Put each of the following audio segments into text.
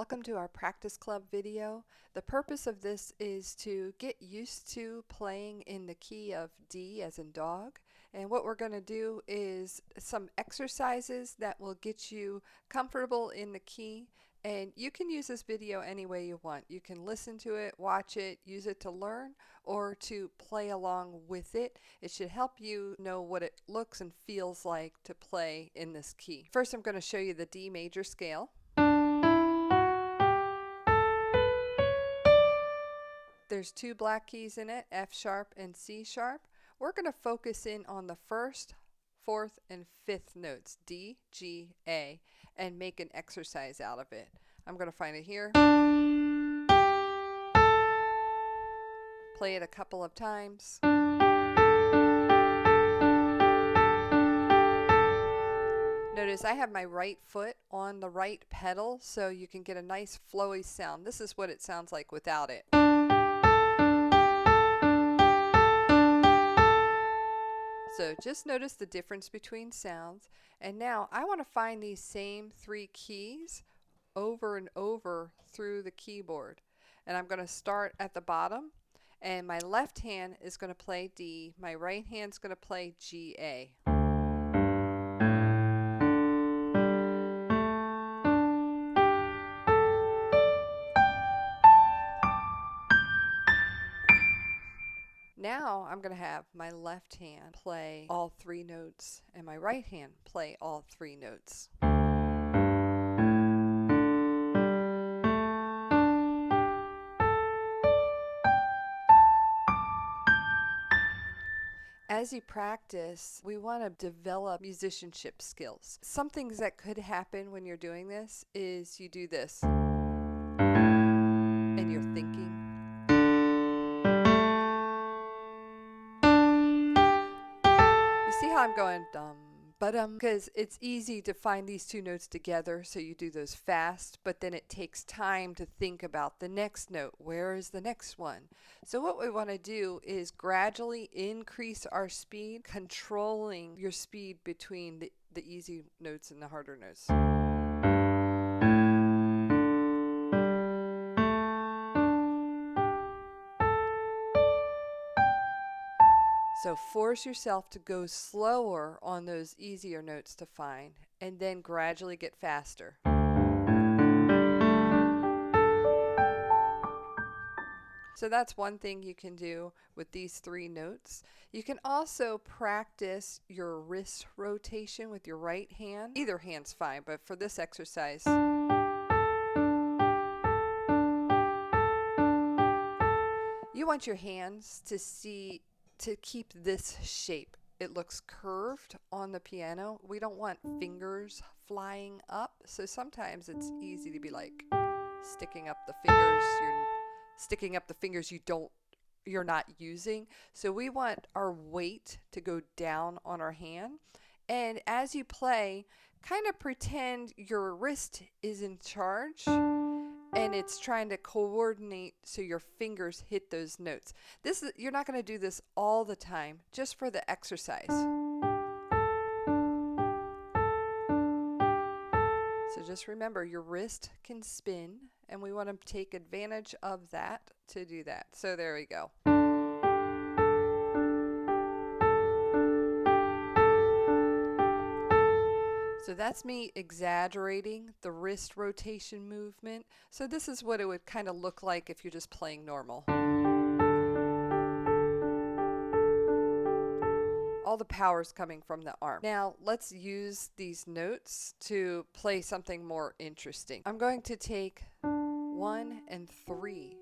Welcome to our practice club video. The purpose of this is to get used to playing in the key of D as in dog. And what we're going to do is some exercises that will get you comfortable in the key. And you can use this video any way you want. You can listen to it, watch it, use it to learn, or to play along with it. It should help you know what it looks and feels like to play in this key. First, I'm going to show you the D major scale. There's two black keys in it, F sharp and C sharp. We're going to focus in on the first, fourth, and fifth notes, D, G, A, and make an exercise out of it. I'm going to find it here. Play it a couple of times. Notice I have my right foot on the right pedal so you can get a nice flowy sound. This is what it sounds like without it. So just notice the difference between sounds. And now I want to find these same three keys over and over through the keyboard. And I'm going to start at the bottom. And my left hand is going to play D. My right hand is going to play G, A. Now I'm going to have my left hand play all three notes and my right hand play all three notes. As you practice, we want to develop musicianship skills. Some things that could happen when you're doing this is you do this and you're thinking. See how I'm going dum ba dum, because it's easy to find these two notes together, so you do those fast, but then it takes time to think about the next note. Where is the next one? So what we want to do is gradually increase our speed, controlling your speed between the easy notes and the harder notes. So force yourself to go slower on those easier notes to find, and then gradually get faster. So that's one thing you can do with these three notes. You can also practice your wrist rotation with your right hand. Either hand's fine, but for this exercise, you want your hands to keep this shape. It looks curved on the piano. We don't want fingers flying up, so sometimes it's easy to be like sticking up the fingers. You're sticking up the fingers you're not using. So we want our weight to go down on our hand. And as you play, kind of pretend your wrist is in charge and it's trying to coordinate so your fingers hit those notes. You're not going to do this all the time, just for the exercise. So just remember, your wrist can spin, and we want to take advantage of that to do that. So there we go. So that's me exaggerating the wrist rotation movement. So this is what it would kind of look like if you're just playing normal. All the power's coming from the arm. Now let's use these notes to play something more interesting. I'm going to take 1 and 3.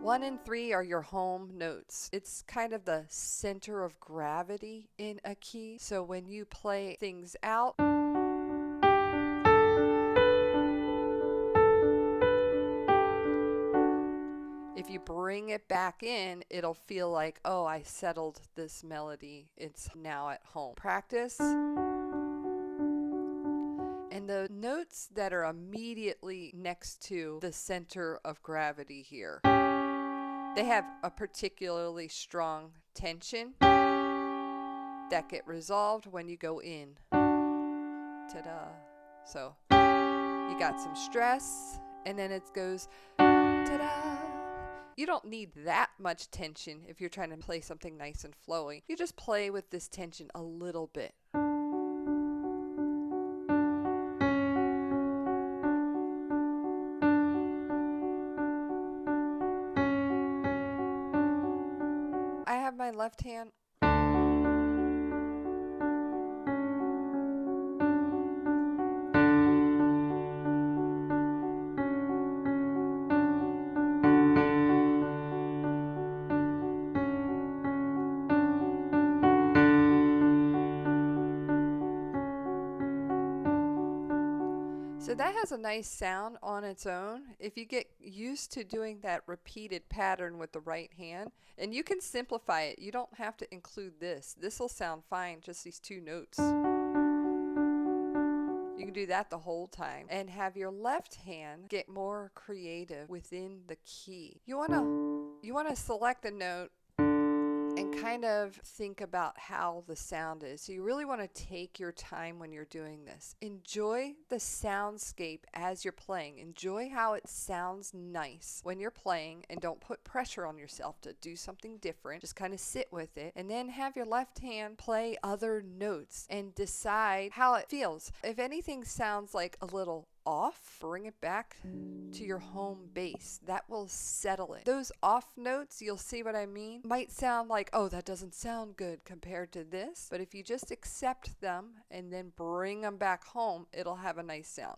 One and 3 are your home notes. It's kind of the center of gravity in a key. So when you play things out, if you bring it back in, it'll feel like, oh, I settled this melody. It's now at home. Practice. And the notes that are immediately next to the center of gravity here, They have a particularly strong tension that get resolved when you go in. Ta-da. So you got some stress, and then it goes ta-da. You don't need that much tension if you're trying to play something nice and flowy. You just play with this tension a little bit. I have my left hand. So that has a nice sound on its own. If you get used to doing that repeated pattern with the right hand, and you can simplify it. You don't have to include this. This will sound fine, just these two notes. You can do that the whole time and have your left hand get more creative within the key. You want to select a note and kind of think about how the sound is. So you really want to take your time when you're doing this. Enjoy the soundscape as you're playing. Enjoy how it sounds nice when you're playing, and don't put pressure on yourself to do something different. Just kind of sit with it, and then have your left hand play other notes and decide how it feels. If anything sounds like a little off, bring it back to your home base. That will settle it. Those off notes, you'll see what I mean, might sound like, oh, that doesn't sound good compared to this, but if you just accept them and then bring them back home, it'll have a nice sound.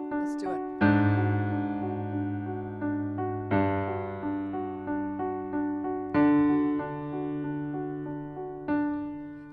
Let's do it.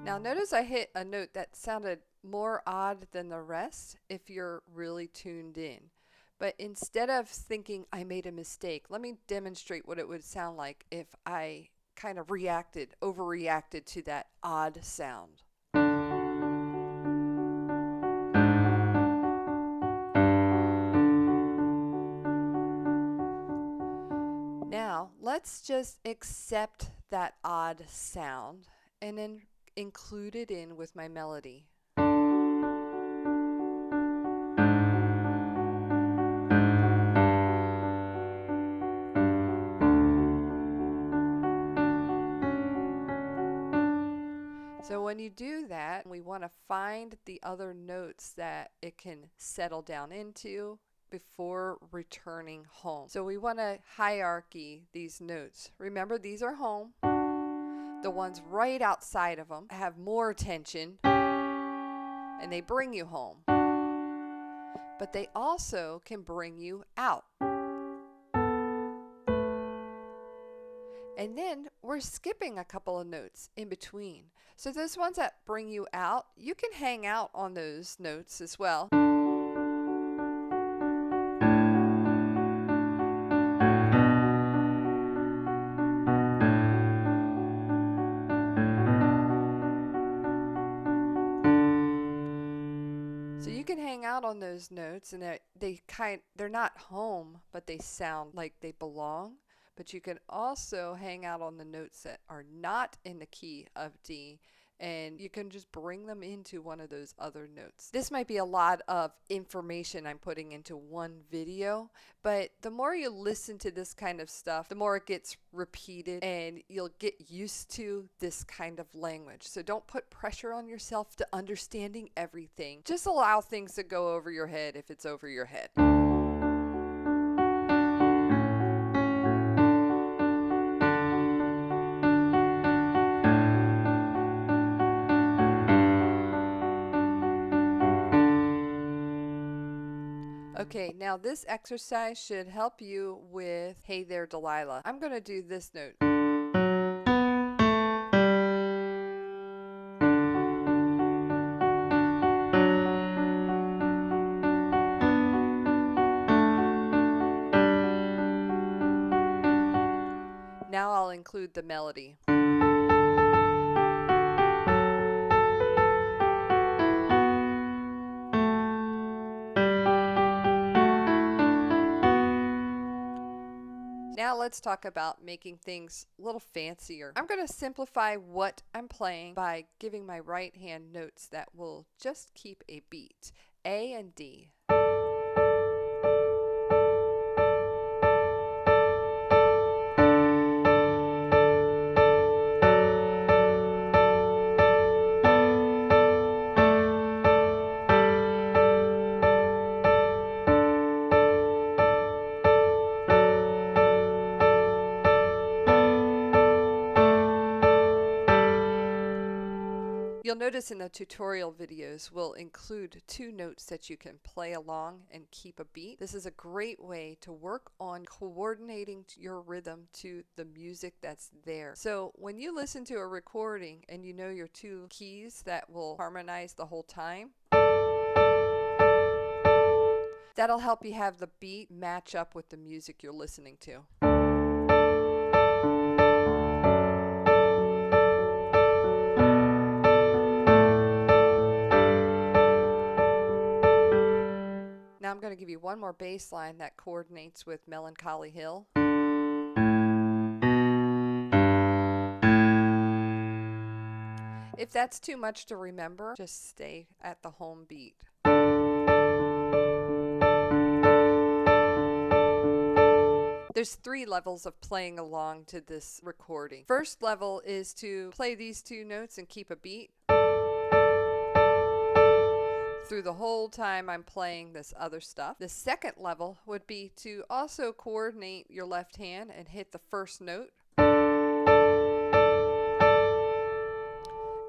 Now notice I hit a note that sounded more odd than the rest if you're really tuned in. But instead of thinking I made a mistake, let me demonstrate what it would sound like if I kind of overreacted to that odd sound. Now, let's just accept that odd sound and then include it in with my melody. So when you do that, we want to find the other notes that it can settle down into before returning home. So we want to hierarchy these notes. Remember, these are home. The ones right outside of them have more tension and they bring you home. But they also can bring you out. And then we're skipping a couple of notes in between. So those ones that bring you out, you can hang out on those notes as well. So you can hang out on those notes, and they're not home, but they sound like they belong. But you can also hang out on the notes that are not in the key of D, and you can just bring them into one of those other notes. This might be a lot of information I'm putting into one video, but the more you listen to this kind of stuff, the more it gets repeated, and you'll get used to this kind of language. So don't put pressure on yourself to understanding everything. Just allow things to go over your head if it's over your head. Okay, now this exercise should help you with Hey There Delilah. I'm going to do this note. include the melody. Now let's talk about making things a little fancier. I'm going to simplify what I'm playing by giving my right hand notes that will just keep a beat. A and D. You'll notice in the tutorial videos we'll include 2 notes that you can play along and keep a beat. This is a great way to work on coordinating your rhythm to the music that's there. So when you listen to a recording and you know your 2 keys that will harmonize the whole time, that'll help you have the beat match up with the music you're listening to. Now I'm going to give you one more bass line that coordinates with Melancholy Hill. If that's too much to remember, just stay at the home beat. There's 3 levels of playing along to this recording. First level is to play these 2 notes and keep a beat through the whole time I'm playing this other stuff. The second level would be to also coordinate your left hand and hit the first note.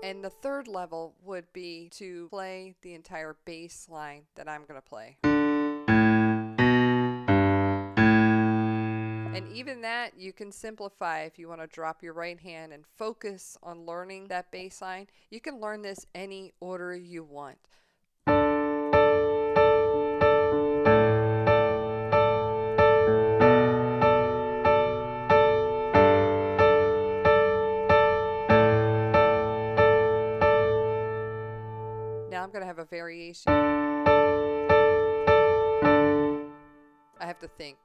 And the third level would be to play the entire bass line that I'm going to play. And even that you can simplify if you want to drop your right hand and focus on learning that bass line. You can learn this any order you want. Now I'm going to have a variation. I have to think.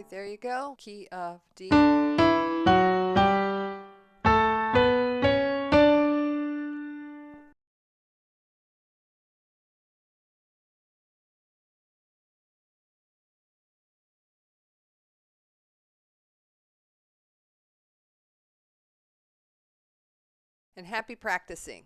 There you go. Key of D. And happy practicing.